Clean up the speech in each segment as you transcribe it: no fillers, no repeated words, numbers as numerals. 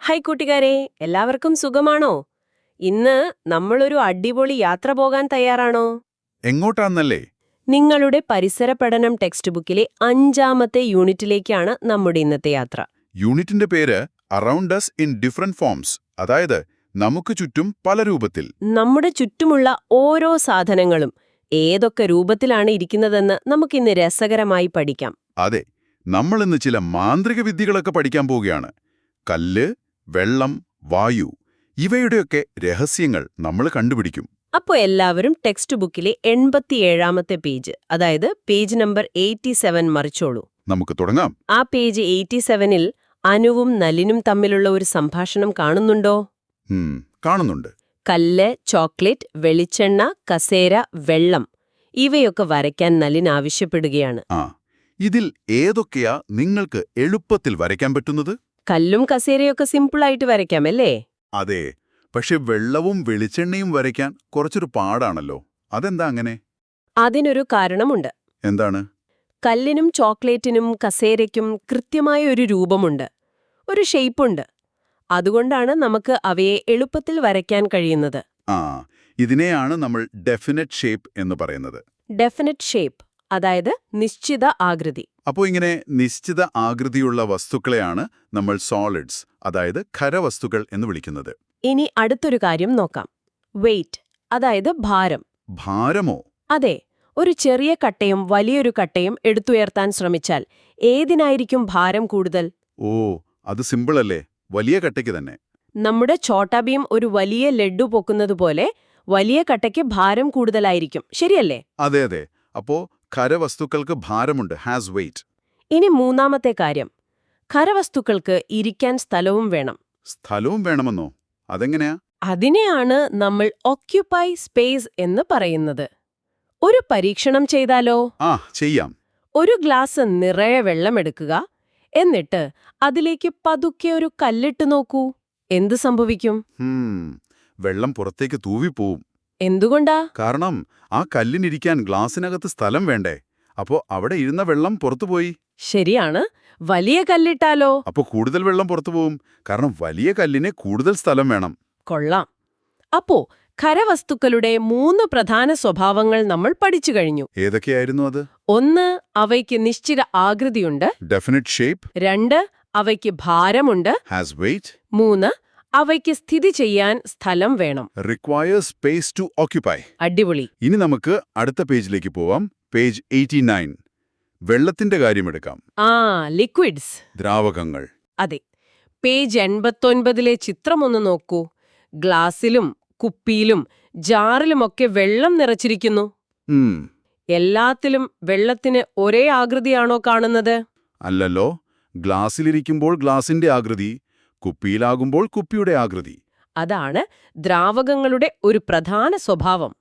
Hi കൂട്ടുകാരെ, എല്ലാവർക്കും സുഖമാണോ? ഇന്ന് നമ്മളൊരു അടിപൊളി യാത്ര പോകാൻ തയ്യാറാണോ? എങ്ങോട്ടാന്നല്ലേ? നിങ്ങളുടെ പരിസര പഠനം ടെക്സ്റ്റ് ബുക്കിലെ 5-ാമത്തെ യൂണിറ്റിലേക്കാണ് നമ്മുടെ ഇന്നത്തെ യാത്ര. യൂണിറ്റിന്റെ പേര് around us in different forms, അതായത് നമുക്ക് ചുറ്റും പല രൂപത്തിൽ. നമ്മുടെ ചുറ്റുമുള്ള ഓരോ സാധനങ്ങളും ഏതൊക്കെ രൂപത്തിലാണ് ഇരിക്കുന്നതെന്ന് നമുക്കിന്ന് രസകരമായി പഠിക്കാം. അതെ, നമ്മളിന്ന് ചില മാന്ത്രിക വിദ്യകളൊക്കെ പഠിക്കാൻ പോവുകയാണ്. കല്ല്, വെള്ളം, വായു, ഇവയുടെയൊക്കെ രഹസ്യങ്ങൾ നമ്മൾ കണ്ടുപിടിക്കും. അപ്പോൾ എല്ലാവരും ടെക്സ്റ്റ് ബുക്കിലെ 87-ാമത്തെ പേജ്, അതായത് പേജ് നമ്പർ 87 മറിച്ചോളൂ. നമുക്ക് തുടങ്ങാം. ആ പേജ് 87-ൽ അനുവും നലിനും തമ്മിലുള്ള ഒരു സംഭാഷണം കാണുന്നുണ്ടോ? കാണുന്നുണ്ട്. കല്ല്, ചോക്ലേറ്റ്, വെളിച്ചെണ്ണ, കസേര, വെള്ളം ഇവയൊക്കെ വരയ്ക്കാൻ നലിൻ ആവശ്യപ്പെടുകയാണ്. ഇതിൽ ഏതൊക്കെയാ നിങ്ങൾക്ക് എളുപ്പത്തിൽ വരയ്ക്കാൻ പറ്റുന്നത്? കല്ലും കസേരയൊക്കെ സിമ്പിളായിട്ട് വരയ്ക്കാം, അല്ലേ? അതെ, പക്ഷെ വെള്ളവും വെളിച്ചെണ്ണയും വരയ്ക്കാൻ കുറച്ചൊരു പാടാണല്ലോ. അതെന്താ അങ്ങനെ? അതിനൊരു കാരണമുണ്ട്. എന്താണ്? കല്ലിനും ചോക്ലേറ്റിനും കസേരയ്ക്കും കൃത്യമായ ഒരു രൂപമുണ്ട്, ഒരു ഷേപ്പുണ്ട്. അതുകൊണ്ടാണ് നമുക്ക് അവയെ എളുപ്പത്തിൽ വരയ്ക്കാൻ കഴിയുന്നത്. ഇതിനെയാണ് നമ്മൾ ഡെഫിനറ്റ് ഷേപ്പ് എന്ന് പറയുന്നത്. ഡെഫിനറ്റ് ഷേപ്പ്, അതായത് നിശ്ചിത ആകൃതി. അപ്പോൾ ഇങ്ങനെ നിശ്ചിത ആകൃതിയുള്ള വസ്തുക്കളെയാണ് നമ്മൾ സോളിഡ്സ്, അതായത് ഖരവസ്തുക്കൾ എന്ന് വിളിക്കുന്നത്. ഇനി അടുത്തൊരു കാര്യം നോക്കാം. വെയ്റ്റ്, അതായത് ഭാരം. ഭാരമോ? അതെ, ഒരു ചെറിയ കട്ടയും വലിയൊരു കട്ടയും എടുത്തുയർത്താൻ ശ്രമിച്ചാൽ ഏതിനായിരിക്കും ഭാരം കൂടുതൽ? അത് സിമ്പിളല്ലേ, വലിയ കട്ടയ്ക്ക് തന്നെ. നമ്മുടെ ഛോട്ടാ ഭീം ഒരു വലിയ ലഡ്ഡു പൊക്കുന്നതുപോലെ വലിയ കട്ടയ്ക്ക് ഭാരം കൂടുതലായിരിക്കും, ശരിയല്ലേ? അതെ അതെ, അപ്പോ ഖരവസ്തുക്കൾക്ക് ഭാരമുണ്ട്, ഹാസ് വെയ്റ്റ്. ഇനി മൂന്നാമത്തെ കാര്യം, ഖരവസ്തുക്കൾക്ക് ഇരിക്കാൻ സ്ഥലവും വേണം. സ്ഥലവും വേണമെന്നോ? അതെങ്ങനെയാ? അതിനെയാണ് നമ്മൾ ഓക്യുപ്പൈ സ്പേസ് എന്ന് പറയുന്നത്. ഒരു പരീക്ഷണം ചെയ്താലോ? ചെയ്യാം. ഒരു ഗ്ലാസ് നിറയെ വെള്ളമെടുക്കുക, എന്നിട്ട് അതിലേക്ക് പതുക്കെ ഒരു കല്ലിട്ട് നോക്കൂ. എന്ത് സംഭവിക്കും? വെള്ളം പുറത്തേക്ക് തൂവിപ്പോവും. എന്തുകൊണ്ടാ? കാരണം ആ കല്ലിനിരിക്കാൻ ഗ്ലാസിനകത്ത് സ്ഥലം വേണ്ടേ. അപ്പോ അവിടെ ഇരുന്ന വെള്ളം പുറത്തുപോയി. ശരിയാണ്. വലിയ കല്ലിട്ടാലോ? അപ്പോ കൂടുതൽ വെള്ളം പുറത്തുപോകും, കാരണം വലിയ കല്ലിന് കൂടുതൽ സ്ഥലം വേണം. കൊള്ളാം. അപ്പോ ഖരവസ്തുക്കളുടെ 3 പ്രധാന സ്വഭാവങ്ങൾ നമ്മൾ പഠിച്ചു കഴിഞ്ഞു. ഏതൊക്കെയായിരുന്നു അത്? 1, അവയ്ക്ക് നിശ്ചിത ആകൃതിയുണ്ട്. Definite shape. 2, അവയ്ക്ക് ഭാരമുണ്ട്. Has weight. 3, അവയ്ക്ക് സ്ഥിതി ചെയ്യാൻ സ്ഥലം വേണം. Requires space to occupy. അടിപൊളി. ഇനി നമുക്ക് അടുത്ത പേജിലേക്ക് പോവാം. പേജ് 89. വെള്ളത്തിന്റെ കാര്യമെടുക്കാം. ലിക്വിഡ്സ്, ദ്രാവകങ്ങൾ. അതെ. പേജ് 89-ലെ ചിത്രം ഒന്ന് നോക്കൂ. ഗ്ലാസിലും കുപ്പിയിലും ജാറിലുമൊക്കെ വെള്ളം നിറച്ചിരിക്കുന്നു. എല്ലാത്തിലും വെള്ളത്തിന് ഒരേ ആകൃതിയാണോ കാണുന്നത്? അല്ലല്ലോ. ഗ്ലാസിലിരിക്കുമ്പോൾ ഗ്ലാസിന്റെ ആകൃതി, കുപ്പിയിലാകുമ്പോൾ കുപ്പിയുടെ ആകൃതി. അതാണ് ദ്രാവകങ്ങളുടെ ഒരു പ്രധാന സ്വഭാവം.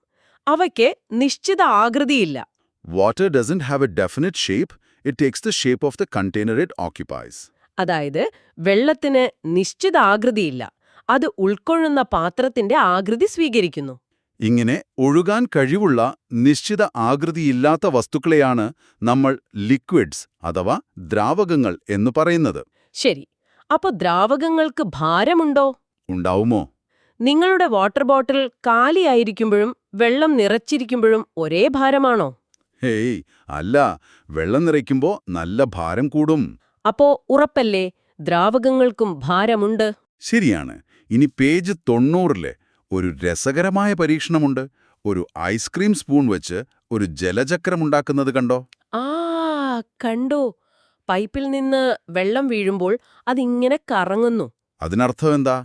അവയ്ക്ക് നിശ്ചിത ആകൃതിയില്ല. Water doesn't have a definite shape, it takes the shape of the container it occupies. അതായത് വെള്ളത്തിന് നിശ്ചിത ആകൃതിയില്ല, അത് ഉൾക്കൊള്ളുന്ന പാത്രത്തിന്റെ ആകൃതി സ്വീകരിക്കുന്നു. ഇങ്ങനെ ഒഴുകാൻ കഴിവുള്ള നിശ്ചിത ആകൃതിയില്ലാത്ത വസ്തുക്കളെയാണ് നമ്മൾ ലിക്വിഡ്സ് അഥവാ ദ്രാവകങ്ങൾ എന്ന് പറയുന്നത്. ശരി, അപ്പൊ ദ്രാവകങ്ങൾക്ക് ഭാരമുണ്ടോ? ഉണ്ടാവുമോ? നിങ്ങളുടെ വാട്ടർ ബോട്ടിൽ കാലിയായിരിക്കുമ്പോഴും വെള്ളം നിറച്ചിരിക്കുമ്പോഴും ഒരേ ഭാരമാണോ? ഹേയ്, അല്ല. വെള്ളം നിറയ്ക്കുമ്പോൾ നല്ല ഭാരം കൂടും. അപ്പോ ഉറപ്പല്ലേ ദ്രാവകങ്ങൾക്കും ഭാരമുണ്ട്? ശരിയാണ്. ഇനി പേജ് 90-ലെ ഒരു രസകരമായ പരീക്ഷണമുണ്ട്. ഒരു ഐസ്ക്രീം സ്പൂൺ വെച്ച് ഒരു ജലചക്രമുണ്ടാക്കുന്നത് കണ്ടോ? കണ്ടു. പൈപ്പിൽ നിന്ന് വെള്ളം വീഴുമ്പോൾ അതിങ്ങനെ കറങ്ങുന്നു. അതിനർത്ഥം എന്താ?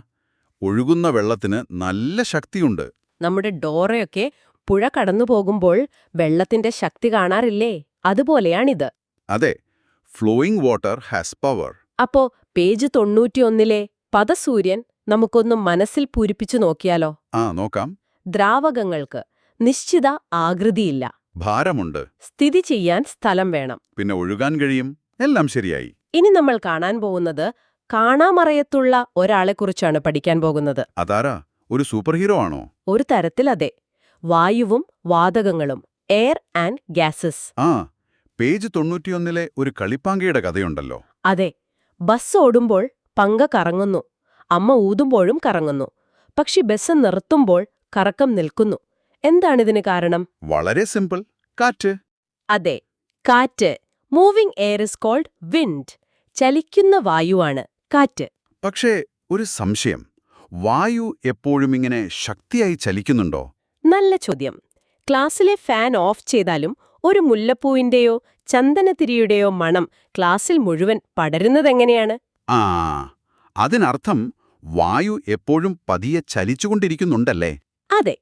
ഒഴുകുന്ന വെള്ളത്തിന് നല്ല ശക്തിയുണ്ട്. നമ്മുടെ ഡോറയൊക്കെ പുഴ കടന്നു പോകുമ്പോൾ വെള്ളത്തിന്റെ ശക്തി കാണാറില്ലേ? അതുപോലെയാണിത്. അതെ, ഫ്ലോയിങ് വാട്ടർ ഹാസ് പവർ. അപ്പോ പേജ് 91-ലെ പദസൂര്യൻ നമുക്കൊന്ന് മനസ്സിൽ പൂരിപ്പിച്ചു നോക്കിയാലോ? നോക്കാം. ദ്രാവകങ്ങൾക്ക് നിശ്ചിത ആകൃതിയില്ല, ഭാരമുണ്ട്, സ്ഥിതി ചെയ്യാൻ സ്ഥലം വേണം, പിന്നെ ഒഴുകാൻ കഴിയും. എല്ലാം ശരിയായി. ഇനി നമ്മൾ കാണാൻ പോകുന്നത് കാണാമറയത്തുള്ള ഒരാളെക്കുറിച്ചാണ് പഠിക്കാൻ പോകുന്നത്. അതാരാ? ഒരു സൂപ്പർ ഹീറോ ആണോ? ഒരു തരത്തിലതെ. വായുവും വാതകങ്ങളും, എയർ ആൻഡ് ഗ്യാസസ്. പേജ് 91-ലെ ഒരു കളിപ്പാങ്കയുടെ കഥയുണ്ടല്ലോ. അതെ, ബസ് ഓടുമ്പോൾ പങ്ക കറങ്ങുന്നു. അമ്മ ഊതുമ്പോഴും കറങ്ങുന്നു. പക്ഷി ബസ് നിർത്തുമ്പോൾ കറക്കം നിൽക്കുന്നു. എന്താണിതിന് കാരണം? വളരെ സിമ്പിൾ. കാറ്റ്. അതെ, കാറ്റ്. Moving air is called wind. ചലിക്കുന്ന വായുവാണ് കാറ്റ്. പക്ഷേ ഒരു സംശയം. വായു എപ്പോഴും ഇങ്ങനെ ശക്തിയായി ചലിക്കുന്നുണ്ടോ? നല്ല ചോദ്യം. ക്ലാസ്സിലെ ഫാൻ ഓഫ് ചെയ്താലും ഒരു മുല്ലപ്പൂവിന്റെയോ ചന്ദനത്തിരിയുടെയോ മണം ക്ലാസ്സിൽ മുഴുവൻ പടരുന്നതെങ്ങനെയാണ്? ആ, അതിനർത്ഥം വായു എപ്പോഴും പതിയെ ചലിച്ചുകൊണ്ടിരിക്കുന്നുണ്ടല്ലേ? അതെ.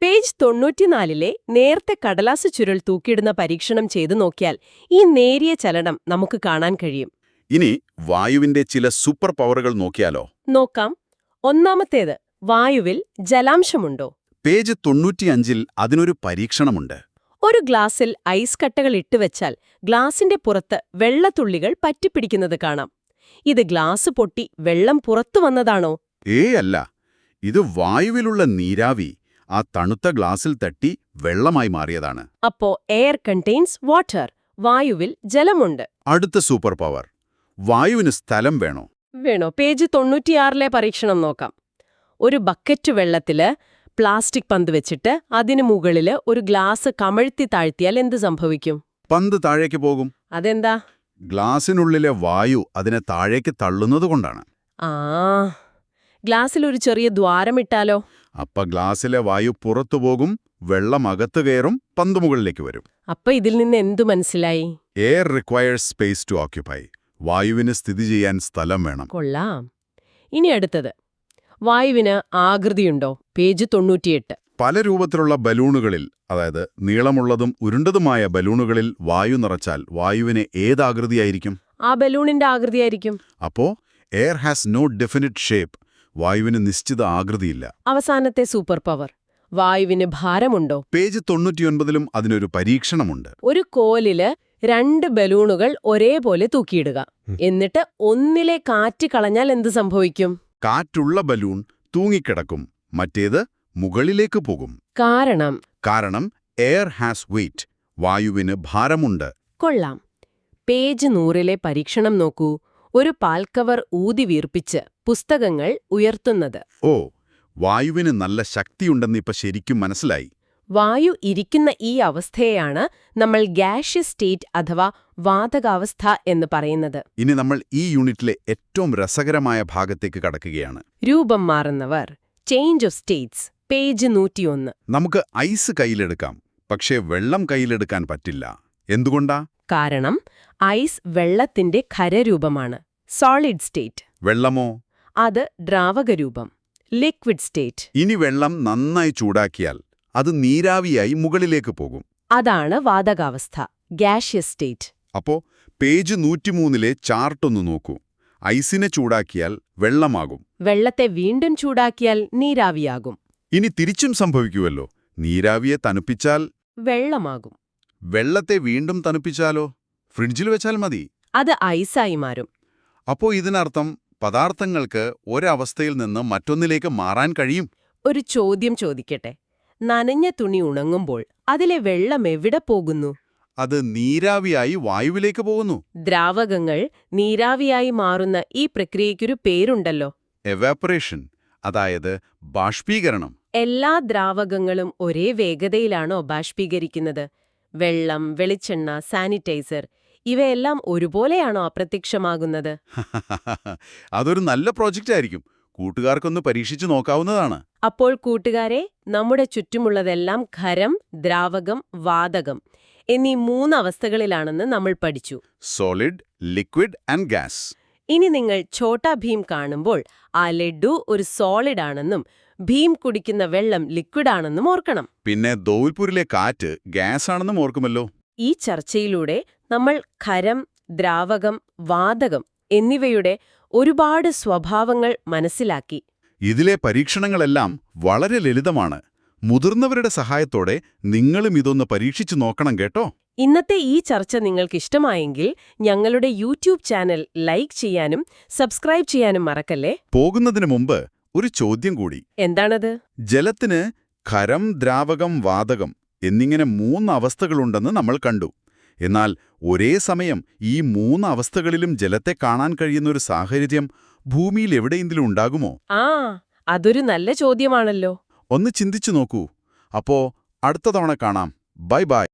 പേജ് 94-ലെ നേരത്തെ കടലാസ് ചുരുൾ തൂക്കിയിടുന്ന പരീക്ഷണം ചെയ്തു നോക്കിയാൽ ഈ നേരിയ ചലനം നമുക്ക് കാണാൻ കഴിയും. ഇനി വായുവിന്റെ ചില സൂപ്പർ പവറുകൾ നോക്കിയാലോ? നോക്കാം. ഒന്നാമത്തേത്, വായുവിൽ ജലാംശമുണ്ടോ? പേജ് 95-ൽ അതിനൊരു പരീക്ഷണമുണ്ട്. ഒരു ഗ്ലാസ്സിൽ ഐസ് കട്ടകൾ ഇട്ടുവെച്ചാൽ ഗ്ലാസിന്റെ പുറത്ത് വെള്ളത്തുള്ളികൾ പറ്റിപ്പിടിക്കുന്നത് കാണാം. ഇത് ഗ്ലാസ് പൊട്ടി വെള്ളം പുറത്തു വന്നതാണോ? അല്ല. ഇത് വായുവിലുള്ള നീരാവി ആ തണുത്ത ഗ്ലാസിൽ തട്ടി വെള്ളമായി മാറിയതാണ്. അപ്പോ എയർ കണ്ടെയ്ൻസ് വാട്ടർ. വായുവിൽ ജലമുണ്ട്. അടുത്ത സൂപ്പർ പവർ. വായുവിന് സ്ഥലം വേണോ? വേണോ? പേജ് 96-ലെ പരീക്ഷണം നോക്കാം. ഒരു ബക്കറ്റ് വെള്ളത്തില് പ്ലാസ്റ്റിക് പന്ത് വെച്ചിട്ട് അതിനു മുകളില് ഒരു ഗ്ലാസ് കമഴ്ത്തി താഴ്ത്തിയാൽ എന്ത് സംഭവിക്കും? പന്ത് താഴേക്ക് പോകും. അതെന്താ? ഗ്ലാസിനുള്ളിലെ വായു അതിനെ താഴേക്ക് തള്ളുന്നതുകൊണ്ടാണ്. ആ, ഗ്ലാസ്സിൽ ഒരു ചെറിയ ദ്വാരമിട്ടാലോ? അപ്പ ഗ്ലാസിലെ വായു പുറത്തുപോകും, വെള്ളം അകത്ത് കയറും, പന്ത് മുകളിലേക്ക് വരും. അപ്പൊ ഇതിൽ നിന്ന് എന്തു മനസ്സിലായി? Air requires space to occupy. വായുവിന് സ്ഥിതി ചെയ്യാൻ സ്ഥലം വേണം. കൊള്ളാം. ഇനി അടുത്തത്, വായുവിന് ആകൃതിയുണ്ടോ? പേജ് 98. പല രൂപത്തിലുള്ള ബലൂണുകളിൽ, അതായത് നീളമുള്ളതും ഉരുണ്ടതുമായ ബലൂണുകളിൽ വായു നിറച്ചാൽ വായുവിന് ഏതാകൃതിയായിരിക്കും? ആ ബലൂണിന്റെ ആകൃതിയായിരിക്കും. അപ്പോ air has no definite shape. വായുവിന് നിശ്ചിത ആകൃതിയില്ല. അവസാനത്തെ സൂപ്പർ പവർ, വായുവിന് ഭാരമുണ്ടോ? പേജ് 99-ലും അതിനൊരു പരീക്ഷണമുണ്ട്. ഒരു കോലില് 2 ബലൂണുകൾ ഒരേപോലെ തൂക്കിയിടുക. എന്നിട്ട് ഒന്നിലെ കാറ്റ് കളഞ്ഞാൽ എന്ത് സംഭവിക്കും? കാറ്റുള്ള ബലൂൺ തൂങ്ങിക്കിടക്കും, മറ്റേത് മുകളിലേക്ക് പോകും. കാരണം എയർ ഹാസ് വെയിറ്റ്. വായുവിന് ഭാരമുണ്ട്. കൊള്ളാം. പേജ് 100-ലെ പരീക്ഷണം നോക്കൂ. ഒരു പാൽക്കവർ ഊതി വീർപ്പിച്ച് പുസ്തകങ്ങൾ ഉയർത്തുന്നത്. ഓ, വായുവിന് നല്ല ശക്തിയുണ്ടെന്നിപ്പ ശരിക്കും മനസ്സിലായി. വായു ഇരിക്കുന്ന ഈ അവസ്ഥയെയാണ് നമ്മൾ ഗ്യാഷ്യസ് സ്റ്റേറ്റ് അഥവാ വാതകാവസ്ഥ എന്ന് പറയുന്നത്. ഇനി നമ്മൾ ഈ യൂണിറ്റിലെ ഏറ്റവും രസകരമായ ഭാഗത്തേക്ക് കടക്കുകയാണ്. രൂപം മാറുന്നവർ, ചേഞ്ച് ഓഫ് സ്റ്റേറ്റ്സ്. പേജ് 101. നമുക്ക് ഐസ് കയ്യിലെടുക്കാം, പക്ഷേ വെള്ളം കയ്യിലെടുക്കാൻ പറ്റില്ല. എന്തുകൊണ്ടാ? കാരണം ഐസ് വെള്ളത്തിന്റെ ഖരരൂപമാണ്, സോളിഡ് സ്റ്റേറ്റ്. വെള്ളമോ? അത് ദ്രാവകരൂപം, ലിക്വിഡ് സ്റ്റേറ്റ്. ഇനി വെള്ളം നന്നായി ചൂടാക്കിയാൽ അത് നീരാവിയായി മുകളിലേക്ക് പോകും. അതാണ് വാതകാവസ്ഥ, ഗ്യാഷ്യസ് സ്റ്റേറ്റ്. അപ്പോ പേജ് 103-ലെ ചാർട്ടൊന്ന് നോക്കൂ. ഐസിനെ ചൂടാക്കിയാൽ വെള്ളമാകും, വെള്ളത്തെ വീണ്ടും ചൂടാക്കിയാൽ നീരാവിയാകും. ഇനി തിരിച്ചും സംഭവിക്കുമല്ലോ. നീരാവിയെ തണുപ്പിച്ചാൽ വെള്ളമാകും. വെള്ളത്തെ വീണ്ടും തണുപ്പിച്ചാലോ? ഫ്രിഡ്ജിൽ വെച്ചാൽ മതി, അത് ഐസായി മാറും. അപ്പോ ഇതിനർത്ഥം പദാർത്ഥങ്ങൾക്ക് ഒരവസ്ഥയിൽ നിന്ന് മറ്റൊന്നിലേക്ക് മാറാൻ കഴിയും. ഒരു ചോദ്യം ചോദിക്കട്ടെ. നനഞ്ഞ തുണി ഉണങ്ങുമ്പോൾ അതിലെ വെള്ളം എവിടെ പോകുന്നു? അത് നീരാവിയായി വായുവിലേക്ക് പോകുന്നു. ദ്രാവകങ്ങൾ നീരാവിയായി മാറുന്ന ഈ പ്രക്രിയയ്ക്കൊരു പേരുണ്ടല്ലോ, എവാപ്പറേഷൻ, അതായത് ബാഷ്പീകരണം. എല്ലാ ദ്രാവകങ്ങളും ഒരേ വേഗതയിലാണോ ബാഷ്പീകരിക്കുന്നത്? വെള്ളം, വെളിച്ചെണ്ണ, സാനിറ്റൈസർ ഇവയെല്ലാം ഒരുപോലെയാണോ അപ്രത്യക്ഷമാകുന്നത്? അതൊരു നല്ല പ്രോജക്റ്റ് ആയിരിക്കും. കൂട്ടുകാർക്കൊന്ന് പരീക്ഷിച്ചു നോക്കാവുന്നതാണ്. അപ്പോൾ കൂട്ടുകാരെ, നമ്മുടെ ചുറ്റുമുള്ളതെല്ലാം ഖരം, ദ്രാവകം, വാതകം എന്നീ 3 അവസ്ഥകളിലാണെന്ന് നമ്മൾ പഠിച്ചു. Solid, liquid and gas. ഇനി നിങ്ങൾ ഛോട്ടാ ഭീം കാണുമ്പോൾ ആ ലഡ്ഡു ഒരു സോളിഡ് ആണെന്നും ഭീം കുടിക്കുന്ന വെള്ളം ലിക്വിഡാണെന്നും ഓർക്കണം. പിന്നെ ധോൽപൂരിലെ കാറ്റ് ഗ്യാസ് ആണെന്നും ഓർക്കുമല്ലോ. ഈ ചർച്ചയിലൂടെ നമ്മൾ ഖരം, ദ്രാവകം, വാതകം എന്നിവയുടെ ഒരുപാട് സ്വഭാവങ്ങൾ മനസ്സിലാക്കി. ഇതിലെ പരീക്ഷണങ്ങളെല്ലാം വളരെ ലളിതമാണ്. മുതിർന്നവരുടെ സഹായത്തോടെ നിങ്ങളും ഇതൊന്ന് പരീക്ഷിച്ചു നോക്കണം കേട്ടോ. ഇന്നത്തെ ഈ ചർച്ച നിങ്ങൾക്കിഷ്ടമായെങ്കിൽ ഞങ്ങളുടെ യൂട്യൂബ് ചാനൽ ലൈക്ക് ചെയ്യാനും സബ്സ്ക്രൈബ് ചെയ്യാനും മറക്കല്ലേ. പോകുന്നതിന് മുമ്പ് ഒരു ചോദ്യം കൂടി. എന്താണത്? ജലത്തിന് ഖരം, ദ്രാവകം, വാതകം എന്നിങ്ങനെ 3 അവസ്ഥകളുണ്ടെന്ന് നമ്മൾ കണ്ടു. എന്നാൽ ഒരേ സമയം ഈ 3 അവസ്ഥകളിലും ജലത്തെ കാണാൻ കഴിയുന്നൊരു സാഹചര്യം ഭൂമിയിൽ എവിടെയെങ്കിലും ഉണ്ടാകുമോ? ആ അതൊരു നല്ല ചോദ്യമാണല്ലോ. ഒന്ന് ചിന്തിച്ചു നോക്കൂ. അപ്പോ അടുത്ത തവണ കാണാം. Bye bye.